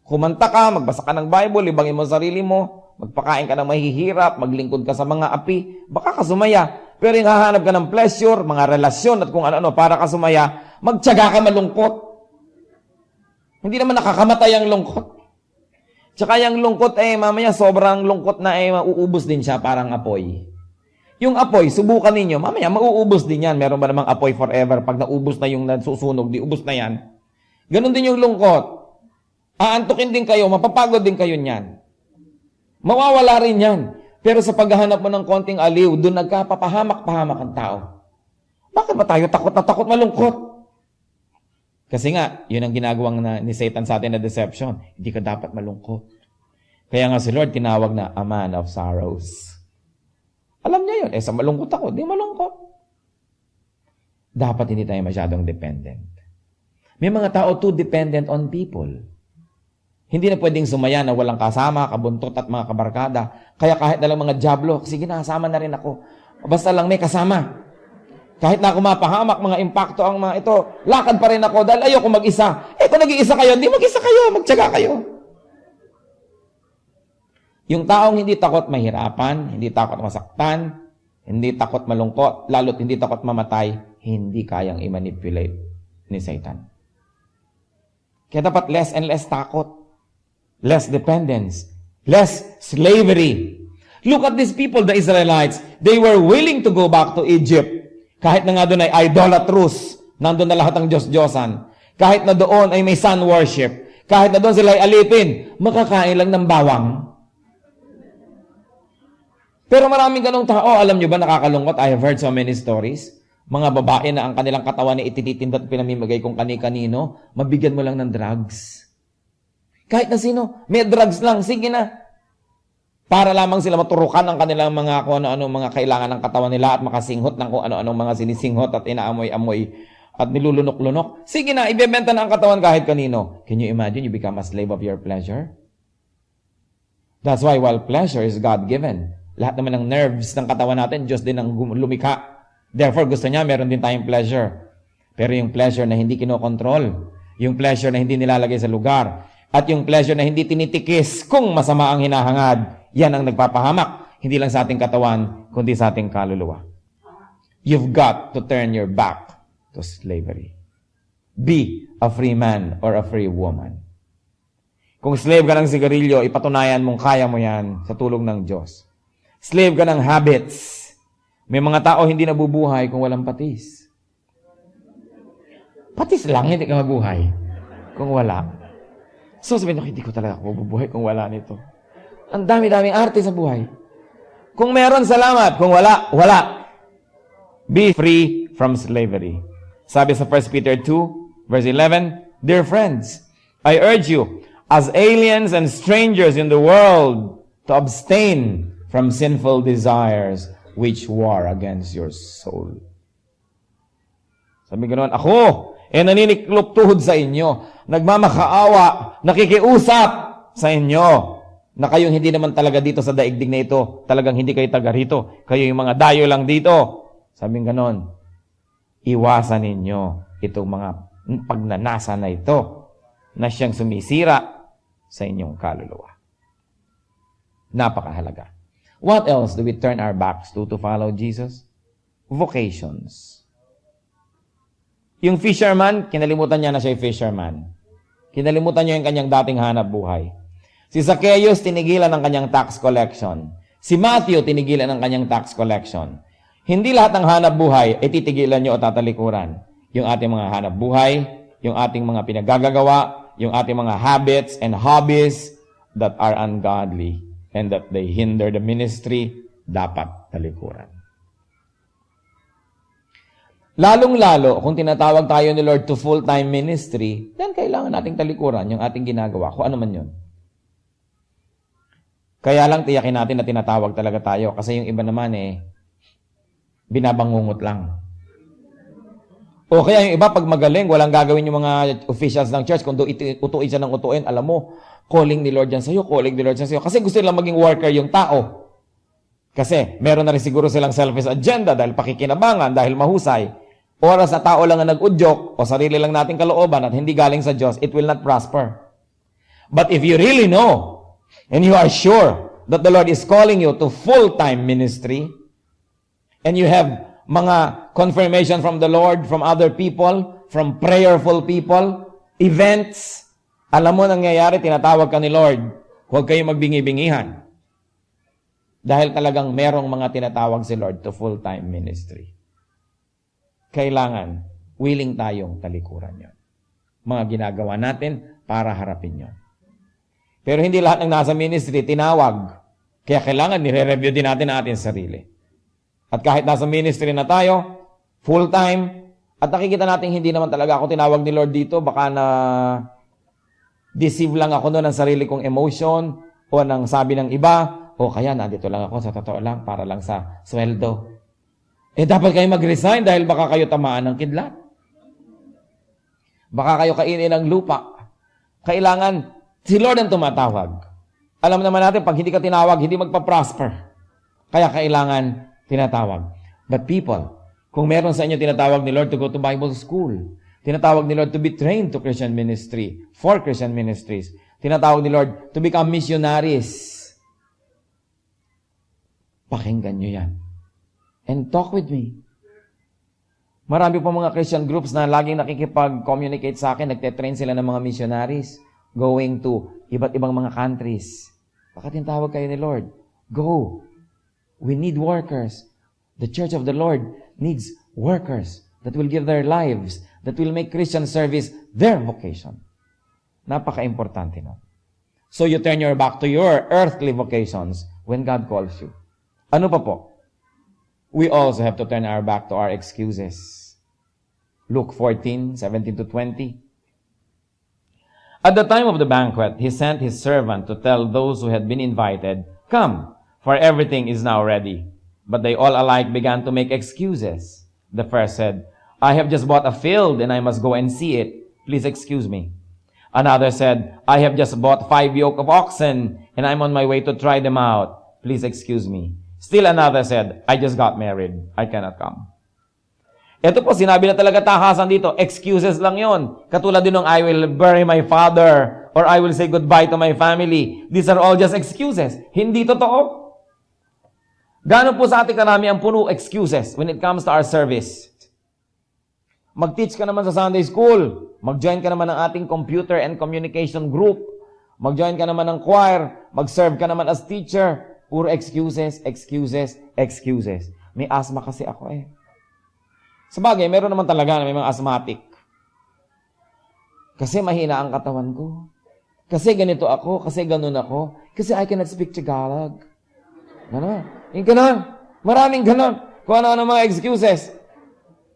Kumanta ka, magbasa ka ng Bible, libangin mo sarili mo, magpakain ka ng mahihirap, maglingkod ka sa mga api, baka ka sumaya. Pero yung hahanap ka ng pleasure, mga relasyon at kung ano-ano para ka sumaya, magtiyaga ka malungkot. Hindi naman nakakamatay ang lungkot. Tsaka yung lungkot mamaya sobrang lungkot na mauubos din siya parang apoy. Yung apoy, subukan ninyo, mamaya mauubos din yan. Meron ba namang apoy forever? Pag naubos na yung nasusunog, di ubos na yan. Ganon din yung lungkot. Aantukin din kayo, mapapagod din kayo niyan. Mawawala rin yan. Pero sa paghahanap mo ng konting aliw, doon nagkapapahamak-pahamak ang tao. Bakit ba tayo takot na takot malungkot? Kasi nga, yun ang ginagawang ni Satan sa atin na deception. Hindi ka dapat malungkot. Kaya nga si Lord tinawag na a man of sorrows. Alam niya yun. Sa malungkot ako, di malungkot. Dapat hindi tayo masyadong dependent. May mga tao too dependent on people. Hindi na pwedeng sumaya na walang kasama, kabuntot at mga kabarkada. Kaya kahit na lang mga diablo, sige na, kasama na rin ako. Basta lang may kasama. Kahit na ako mapahamak, mga impacto ang mga ito, lakad pa rin ako dahil ayoko mag-isa. Kung nag-iisa kayo, hindi mag-isa kayo, magtiyaga kayo. Yung taong hindi takot mahirapan, hindi takot masaktan, hindi takot malungkot, lalo't hindi takot mamatay, hindi kayang i-manipulate ni Satan. Kaya dapat less and less takot, less dependence, less slavery. Look at these people, the Israelites. They were willing to go back to Egypt. Kahit na nga doon ay idolatrous, nandun na lahat ng Diyos-Diyosan. Kahit na doon ay may sun worship. Kahit na doon sila ay alipin, makakain lang ng bawang. Pero maraming ganong tao, alam nyo ba, nakakalungkot? I have heard so many stories. Mga babae na ang kanilang katawan ay itititinda at pinamimigay kung kani-kanino, mabigyan mo lang ng drugs. Kahit na sino, may drugs lang, sige na. Para lamang sila maturukan ang kanilang mga kung ano-ano mga kailangan ng katawan nila at makasinghot ng kung ano-anong mga sinisinghot at inaamoy-amoy at nilulunok-lunok. Sige na, ibebenta na ang katawan kahit kanino. Can you imagine you become a slave of your pleasure? That's why while pleasure is God-given, lahat naman ng nerves ng katawan natin, Diyos din ang lumikha. Therefore, gusto niya, meron din tayong pleasure. Pero yung pleasure na hindi kinokontrol, yung pleasure na hindi nilalagay sa lugar, at yung pleasure na hindi tinitikis kung masama ang hinahangad, yan ang nagpapahamak, hindi lang sa ating katawan, kundi sa ating kaluluwa. You've got to turn your back to slavery. Be a free man or a free woman. Kung slave ka ng sigarilyo, ipatunayan mong kaya mo yan sa tulong ng Diyos. Slave ka ng habits. May mga tao hindi nabubuhay kung walang patis. Patis lang, hindi ka mabuhay kung wala. So sabihin, hindi ko talaga mabubuhay kung wala nito. Ang dami-daming arte sa buhay. Kung meron, salamat. Kung wala, wala. Be free from slavery. Sabi sa 1 Peter 2, verse 11, Dear friends, I urge you, as aliens and strangers in the world, to abstain from sinful desires which war against your soul. Sabi ganoon, ako, naniniklop tuhod sa inyo, nagmamakaawa, nakikiusap sa inyo, na kayong hindi naman talaga dito sa daigdig na ito, talagang hindi kayo taga rito, kayo yung mga dayo lang dito. Sabi ganoon, iwasan ninyo itong mga pagnanasa na ito, na siyang sumisira sa inyong kaluluwa. Napakahalaga. What else do we turn our backs to follow Jesus? Vocations. Yung fisherman, kinalimutan niya na siya yung fisherman. Kinalimutan niya yung kanyang dating hanap buhay. Si Zacchaeus, tinigilan ng kanyang tax collection. Si Matthew, tinigilan ng kanyang tax collection. Hindi lahat ng hanap buhay ay titigilan niyo o tatalikuran. Yung ating mga hanap buhay, yung ating mga pinagagagawa, yung ating mga habits and hobbies that are ungodly and that they hinder the ministry, dapat talikuran. Lalong-lalo, kung tinatawag tayo ni Lord to full-time ministry, then kailangan nating talikuran yung ating ginagawa, kung ano man yun. Kaya lang tiyakin natin na tinatawag talaga tayo kasi yung iba naman binabangungot lang. O kaya yung iba pag magaling, walang gagawin yung mga officials ng church, kung utuin siya ng utuin, alam mo, calling ni Lord yan sa'yo, calling ni Lord yan sa'yo. Kasi gusto nilang maging worker yung tao. Kasi meron na rin siguro silang selfish agenda dahil pakikinabangan, dahil mahusay. Oras na tao lang ang nag-udyok o sarili lang nating kalooban at hindi galing sa Diyos, it will not prosper. But if you really know and you are sure that the Lord is calling you to full-time ministry and you have mga confirmation from the Lord, from other people, from prayerful people, events, alam mo nangyayari, tinatawag ka ni Lord, huwag kayong magbingi-bingihan. Dahil talagang merong mga tinatawag si Lord to full-time ministry. Kailangan, willing tayong talikuran yon. Mga ginagawa natin para harapin yon. Pero hindi lahat ng nasa ministry tinawag. Kaya kailangan nire-review din natin ang ating sarili. At kahit nasa ministry na tayo, full-time, at nakikita natin hindi naman talaga ako tinawag ni Lord dito, baka na deceive lang ako noon ng sarili kong emotion o ng sabi ng iba, o kaya nandito lang ako sa totoo lang para lang sa sweldo. Dapat kayo mag-resign dahil baka kayo tamaan ng kidlat. Baka kayo kainin ng lupa. Kailangan, si Lord ang tumatawag. Alam naman natin, pag hindi ka tinawag, hindi magpa-prosper. Kaya kailangan tinatawag. But people, kung meron sa inyo tinatawag ni Lord to go to Bible school, tinatawag ni Lord to be trained to Christian ministry, for Christian ministries, tinatawag ni Lord to become missionaries, Pakinggan nyo yan. And talk with me. Marami pa mga Christian groups na laging nakikipag-communicate sa akin, nagte-train sila ng mga missionaries going to iba't ibang mga countries. Bakit yung tawag kayo ni Lord? Go. We need workers. The church of the Lord needs workers that will give their lives, that will make Christian service their vocation. Napaka-importante no? So you turn your back to your earthly vocations when God calls you. Ano pa po? We also have to turn our back to our excuses. Luke 14:17-20. At the time of the banquet, he sent his servant to tell those who had been invited, "Come, for everything is now ready." But they all alike began to make excuses. The first said, "I have just bought a field and I must go and see it. Please excuse me." Another said, "I have just bought 5 yoke of oxen and I'm on my way to try them out. Please excuse me." Still another said, "I just got married. I cannot come." Ito po, sinabi na talaga tahasan dito, excuses lang yon. Katulad din ng I will bury my father or I will say goodbye to my family. These are all just excuses. Hindi totoo. Gano'n po sa ating karami ang puno excuses when it comes to our service. Mag-teach ka naman sa Sunday school. Mag-join ka naman ng ating computer and communication group. Mag-join ka naman ng choir. Mag-serve ka naman as teacher. Puro excuses, excuses, excuses. May asthma kasi ako eh. Sabagay, meron naman talaga na may mga asthmatic. Kasi mahina ang katawan ko. Kasi ganito ako. Kasi ganun ako. Kasi I cannot speak Tagalog. Ganon. Yung ganon. Maraming ganon. Kung ano-ano mga excuses.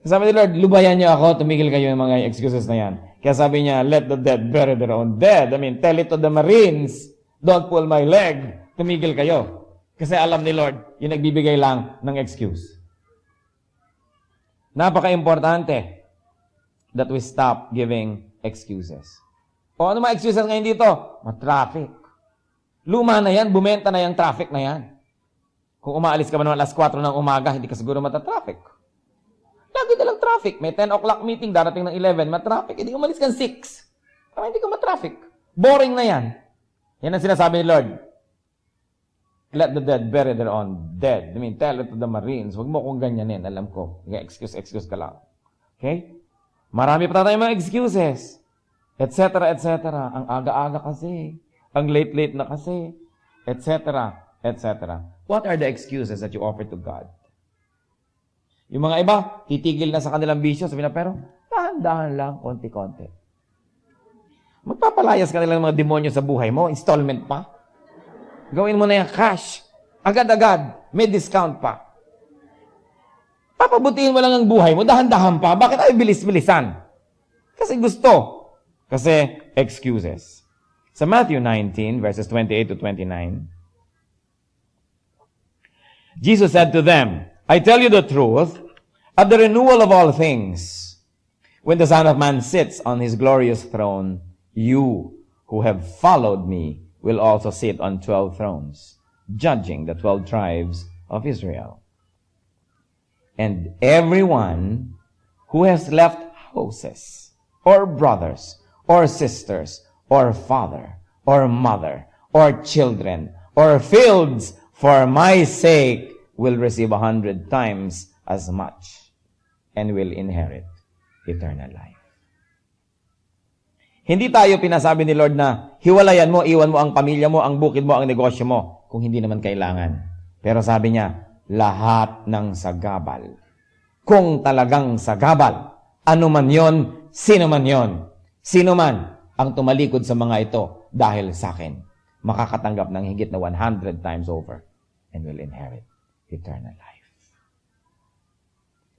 Sabi ni Lord, lubayan niyo ako, tumigil kayo yung mga excuses na yan. Kaya sabi niya, let the dead bury their own dead. I mean, tell it to the Marines, don't pull my leg. Tumigil kayo. Kasi alam ni Lord, yung nagbibigay lang ng excuse. Napaka-importante that we stop giving excuses. O ano mga excuses ngayon dito? Ma-traffic. Luma na yan, bumenta na yung traffic na yan. Kung umaalis ka ba naman alas 4 ng umaga, hindi ka siguro mata-traffic. Lagi na lang traffic. May 10 o'clock meeting, darating ng 11, ma-traffic. Hindi ka umalis ka 6. Para hindi ka ma-traffic. Boring na yan. Yan ang sinasabi ni Lord. Let the dead bury their own dead. I mean, tell it to the Marines. Huwag mo kong ganyanin. Alam ko. Excuse ka lang. Okay? Marami pa tayong mga excuses. Et cetera, et cetera. Ang aga-aga kasi. Ang late-late na kasi. Et cetera, et cetera. What are the excuses that you offer to God? Yung mga iba, titigil na sa kanilang bisyo. Sabi na, pero dahan-dahan lang, konti-konti. Magpapalayas ka nilang mga demonyo sa buhay mo. Installment pa. Gawin mo na yung cash. Agad-agad. May discount pa. Papabutiin mo lang ang buhay mo. Dahan-dahan pa. Bakit ay bilis-bilisan? Kasi gusto. Kasi excuses. Sa Matthew 19, verses 28-29, Jesus said to them, I tell you the truth, at the renewal of all things, when the Son of Man sits on his glorious throne, you who have followed me will also sit on 12 thrones, judging the 12 tribes of Israel. And everyone who has left houses, or brothers, or sisters, or father, or mother, or children, or fields, for my sake, will receive 100 times as much, and will inherit eternal life. Hindi tayo pinasabi ni Lord na hiwalayan mo, iwan mo ang pamilya mo, ang bukid mo, ang negosyo mo, kung hindi naman kailangan. Pero sabi niya, lahat ng sagabal. Kung talagang sagabal, ano man yon, sino man yon, sino man ang tumalikod sa mga ito dahil sa akin, makakatanggap ng higit na 100 times over and will inherit eternal life.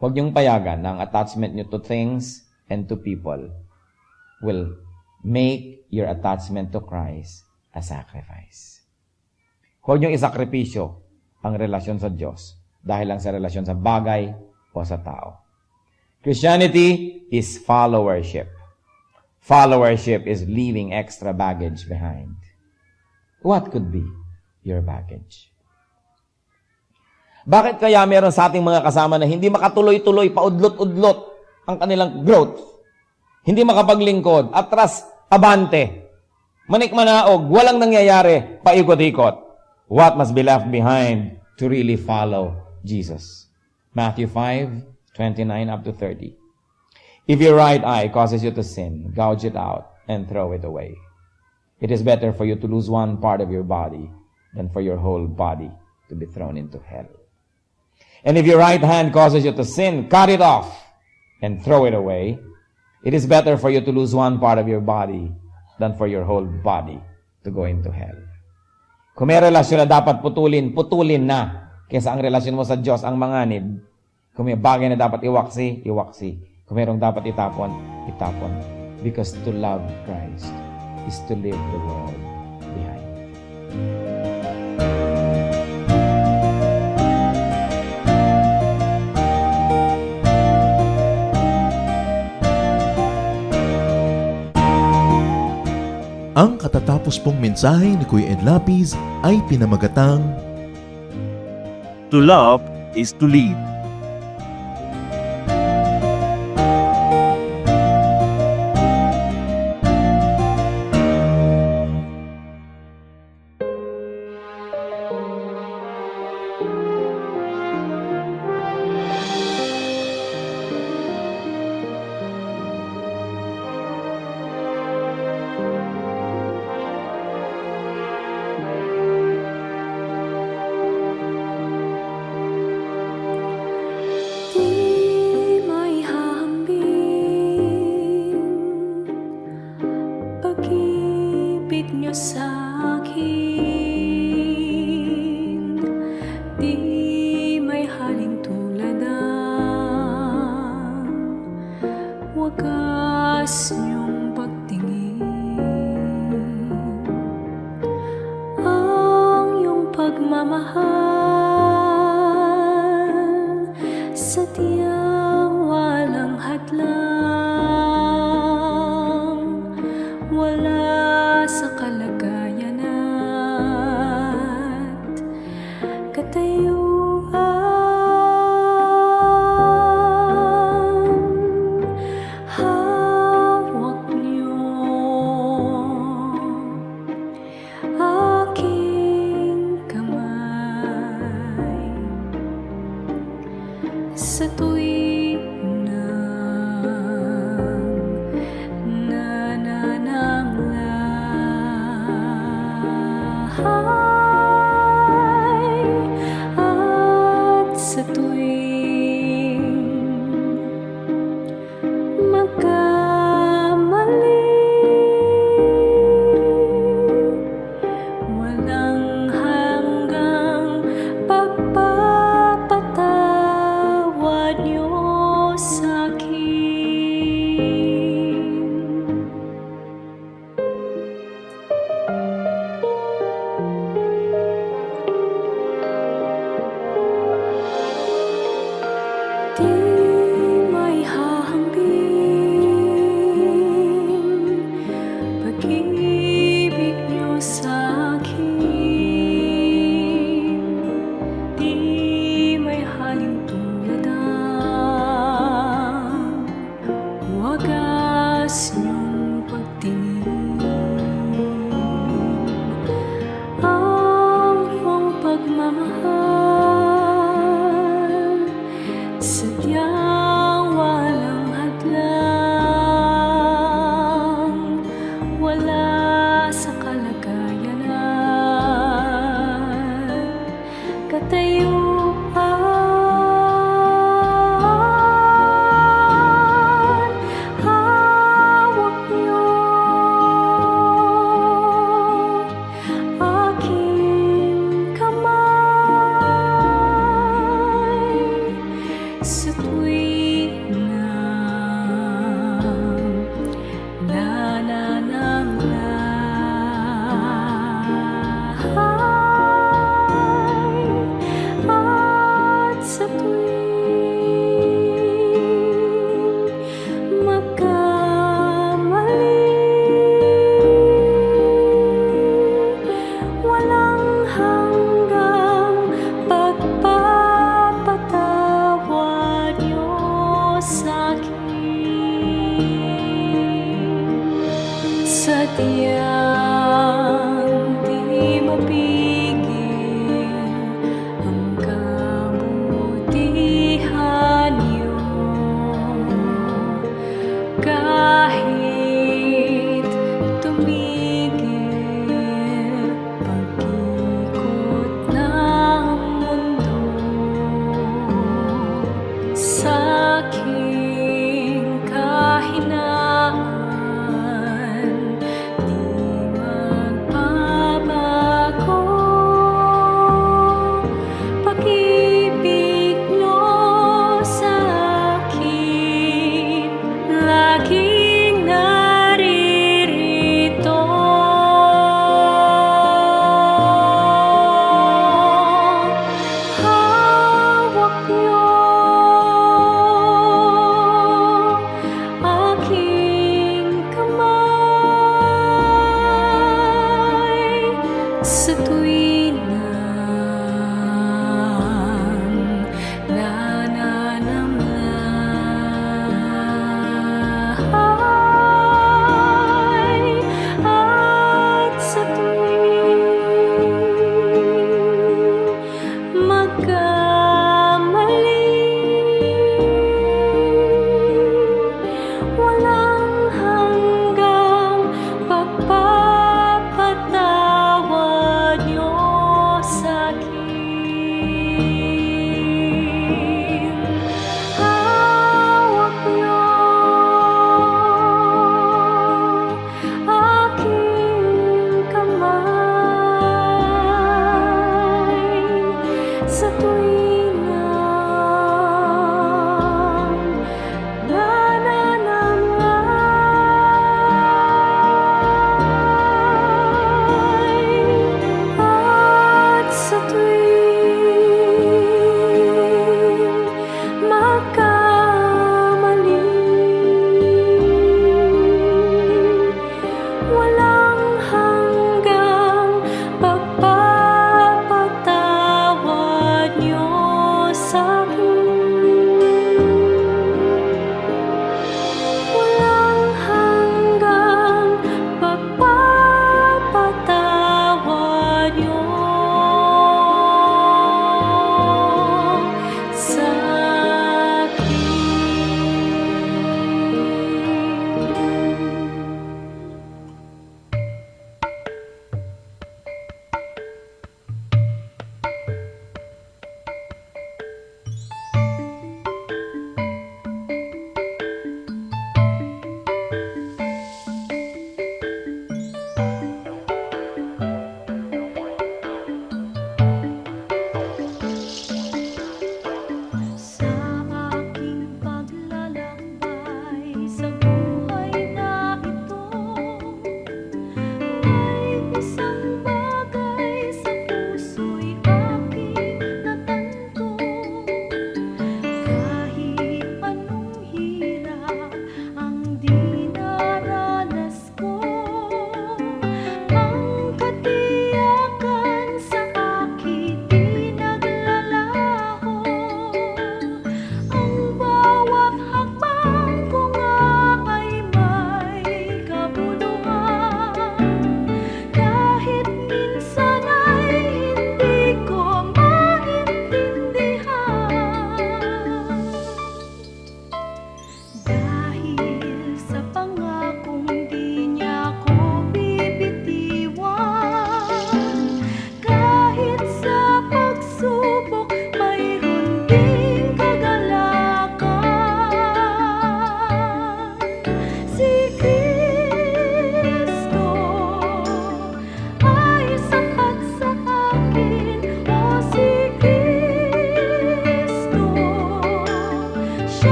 Huwag niyong payagan na ang attachment niyo to things and to people will make your attachment to Christ a sacrifice. Huwag niyong isakripisyo ang relasyon sa Diyos dahil lang sa relasyon sa bagay o sa tao. Christianity is followership. Followership is leaving extra baggage behind. What could be your baggage? Bakit kaya meron sa ating mga kasama na hindi makatuloy-tuloy, paudlot-udlot ang kanilang growth? Hindi makapaglingkod, atras, abante, manikmanaog, walang nangyayari, paikot-ikot. What must be left behind to really follow Jesus. Matthew 5:29 up to 30. If your right eye causes you to sin, gouge it out and throw it away. It is better for you to lose one part of your body than for your whole body to be thrown into hell. And if your right hand causes you to sin, cut it off and throw it away. It is better for you to lose one part of your body than for your whole body to go into hell. Kung may relasyon na dapat putulin, putulin na. Kaysa ang relasyon mo sa Diyos ang manganib. Kung may bagay na dapat iwaksi, iwaksi. Kung mayroong dapat itapon, itapon. Because to love Christ is to leave the world behind. Ang katatapos pong mensahe ni Kuya Ed Lapis ay pinamagatang To love is to lead. Di may hahambing pag-ibig niyo sa akin. Di may haling tulad ang wagas niyong pagtingin. Ang iyong pagmamahal sadyang walang hadlang, wala sa kalagayan at katayuan. Hawak niyo aking kamay sa tuwing nanananglahay at sa tuwing magkamali. Walang hanggang pagpapatawad niyo sa'kin.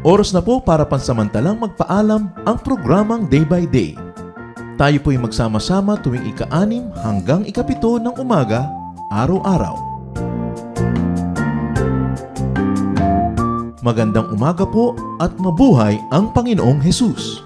Oras na po para pansamantalang magpaalam ang programang Day by Day. Tayo po'y magsama-sama tuwing ika-6 hanggang ika-7 ng umaga, araw-araw. Magandang umaga po at mabuhay ang Panginoong Hesus!